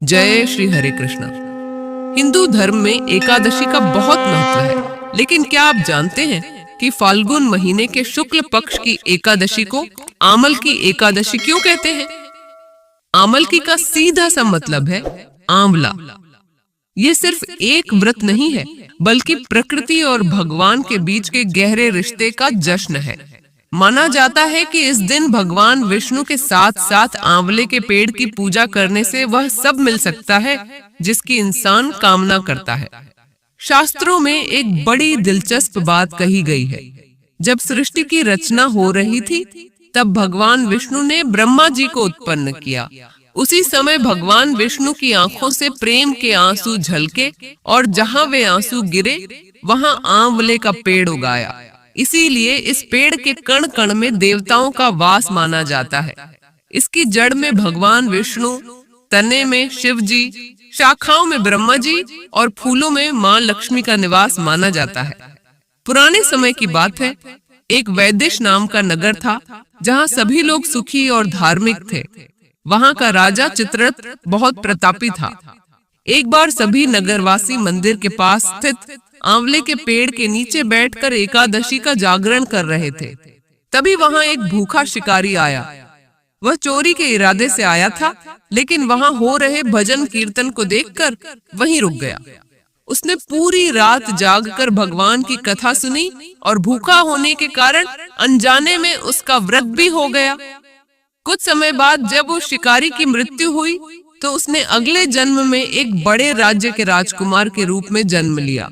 जय श्री हरे कृष्णा। हिंदू धर्म में एकादशी का बहुत महत्व है, लेकिन क्या आप जानते हैं कि फाल्गुन महीने के शुक्ल पक्ष की एकादशी को आमल की एकादशी क्यों कहते हैं? आमल की का सीधा सा मतलब है आंवला। ये सिर्फ एक व्रत नहीं है, बल्कि प्रकृति और भगवान के बीच के गहरे रिश्ते का जश्न है। माना जाता है कि इस दिन भगवान विष्णु के साथ साथ आंवले के पेड़ की पूजा करने से वह सब मिल सकता है जिसकी इंसान कामना करता है। शास्त्रों में एक बड़ी दिलचस्प बात कही गई है। जब सृष्टि की रचना हो रही थी, तब भगवान विष्णु ने ब्रह्मा जी को उत्पन्न किया। उसी समय भगवान विष्णु की आंखों से प्रेम के आंसू झलके और जहां वे आंसू गिरे, वहां आंवले का पेड़ उगाया। इसीलिए इस पेड़ के कण कण में देवताओं का वास माना जाता है। इसकी जड़ में भगवान विष्णु, तने में शिव जी, शाखाओं में ब्रह्मा जी और फूलों में मां लक्ष्मी का निवास माना जाता है। पुराने समय की बात है, एक वैदिश नाम का नगर था जहां सभी लोग सुखी और धार्मिक थे। वहां का राजा चित्ररथ बहुत प्रतापी था। एक बार सभी नगरवासी मंदिर के पास स्थित आंवले के पेड़ के नीचे बैठकर एकादशी का जागरण कर रहे थे। तभी वहां एक भूखा शिकारी आया। वह चोरी के इरादे से आया था, लेकिन वहां हो रहे भजन कीर्तन को देखकर वहीं रुक गया। उसने पूरी रात जागकर भगवान की कथा सुनी और भूखा होने के कारण अनजाने में उसका व्रत भी हो गया। कुछ समय बाद जब उस शिकारी की मृत्यु हुई, तो उसने अगले जन्म में एक बड़े राज्य के राजकुमार के रूप में जन्म लिया।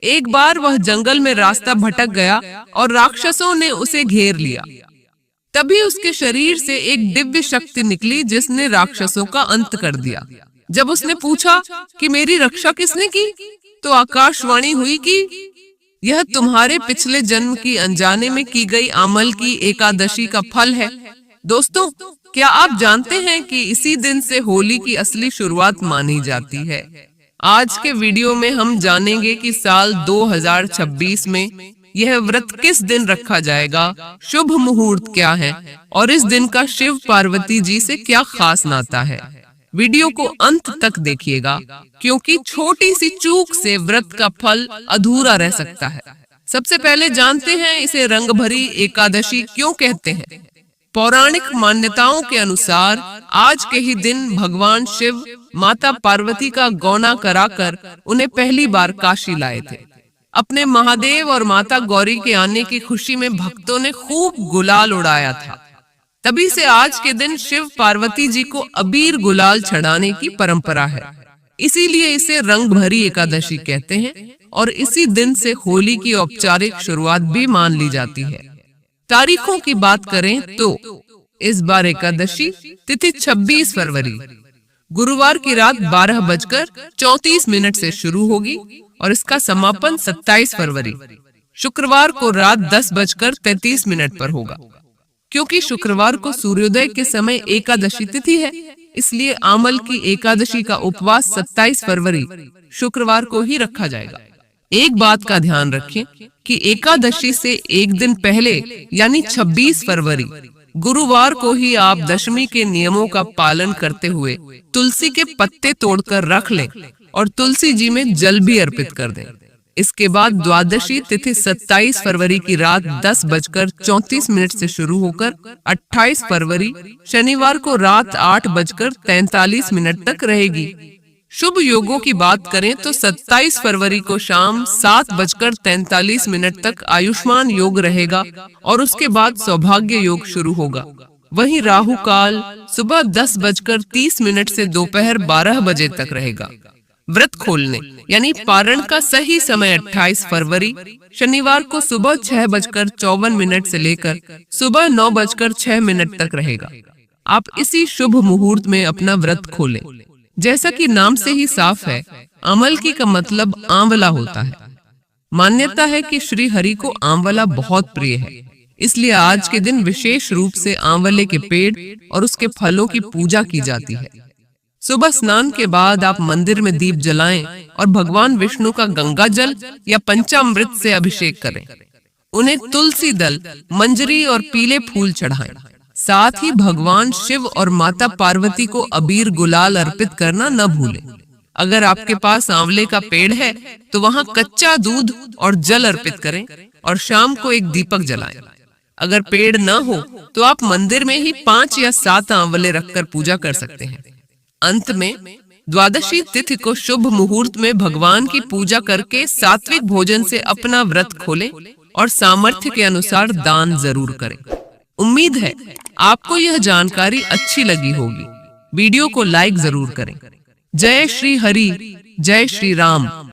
एक बार वह जंगल में रास्ता भटक गया और राक्षसों ने उसे घेर लिया। तभी उसके शरीर से एक दिव्य शक्ति निकली जिसने राक्षसों का अंत कर दिया। जब उसने पूछा कि मेरी रक्षा किसने की, तो आकाशवाणी हुई कि यह तुम्हारे पिछले जन्म की अनजाने में की गई आमल की एकादशी का फल है। दोस्तों, क्या आप जानते हैं कि इसी दिन से होली की असली शुरुआत मानी जाती है? आज के वीडियो में हम जानेंगे कि साल 2026 में यह व्रत किस दिन रखा जाएगा, शुभ मुहूर्त क्या है और इस दिन का शिव पार्वती जी से क्या खास नाता है। वीडियो को अंत तक देखिएगा, क्योंकि छोटी सी चूक से व्रत का फल अधूरा रह सकता है। सबसे पहले जानते हैं इसे रंग भरी एकादशी क्यों कहते हैं। पौराणिक मान्यताओं के अनुसार आज के ही दिन भगवान शिव माता पार्वती का गौना कराकर उन्हें पहली बार काशी लाए थे। अपने महादेव और माता गौरी के आने की खुशी में भक्तों ने खूब गुलाल उड़ाया था। तभी से आज के दिन शिव पार्वती जी को अबीर गुलाल चढ़ाने की परंपरा है। इसीलिए इसे रंग भरी एकादशी कहते हैं और इसी दिन से होली की औपचारिक शुरुआत भी मान ली जाती है। तारीखों की बात करें तो इस बार एकादशी तिथि 26 फरवरी गुरुवार की रात 12:34 से शुरू होगी और इसका समापन 27 फरवरी शुक्रवार को रात 10:33 पर होगा। क्योंकि शुक्रवार को सूर्योदय के समय एकादशी तिथि है, इसलिए आमल की एकादशी का उपवास 27 फरवरी शुक्रवार को ही रखा जाएगा। एक बात का ध्यान रखें कि एकादशी से एक दिन पहले यानी 26 फरवरी गुरुवार को ही आप दशमी के नियमों का पालन करते हुए तुलसी के पत्ते तोड़कर रख लें और तुलसी जी में जल भी अर्पित कर दें। इसके बाद द्वादशी तिथि 27 फरवरी की रात 10:34 से शुरू होकर 28 फरवरी शनिवार को रात 8:43 तक रहेगी। शुभ योगों की बात करें तो 27 फरवरी को शाम 7:43 तक आयुष्मान योग रहेगा और उसके बाद सौभाग्य योग शुरू होगा। वहीं राहु काल सुबह 10:30 से दोपहर 12 बजे तक रहेगा। व्रत खोलने यानी पारण का सही समय 28 फरवरी शनिवार को सुबह 6:54 से लेकर सुबह 9:06 तक रहेगा। आप इसी शुभ मुहूर्त में अपना व्रत खोलें। जैसा कि नाम से ही साफ है, आमल की का मतलब आंवला होता है। मान्यता है कि श्री हरि को आंवला बहुत प्रिय है, इसलिए आज के दिन विशेष रूप से आंवले के पेड़ और उसके फलों की पूजा की जाती है। सुबह स्नान के बाद आप मंदिर में दीप जलाएं और भगवान विष्णु का गंगा जल या पंचामृत से अभिषेक करें। उन्हें तुलसी दल, मंजरी और पीले फूल चढ़ाएं। साथ ही भगवान शिव और माता पार्वती को अबीर गुलाल अर्पित करना न भूलें। अगर आपके पास आंवले का पेड़ है तो वहां कच्चा दूध और जल अर्पित करें और शाम को एक दीपक जलाएं। अगर पेड़ न हो तो आप मंदिर में ही 5 या 7 आंवले रखकर पूजा कर सकते हैं। अंत में द्वादशी तिथि को शुभ मुहूर्त में भगवान की पूजा करके सात्विक भोजन से अपना व्रत खोलें और सामर्थ्य के अनुसार दान जरूर करें। उम्मीद है आपको यह जानकारी अच्छी लगी होगी। वीडियो को लाइक जरूर करें। जय श्री हरि, जय श्री राम।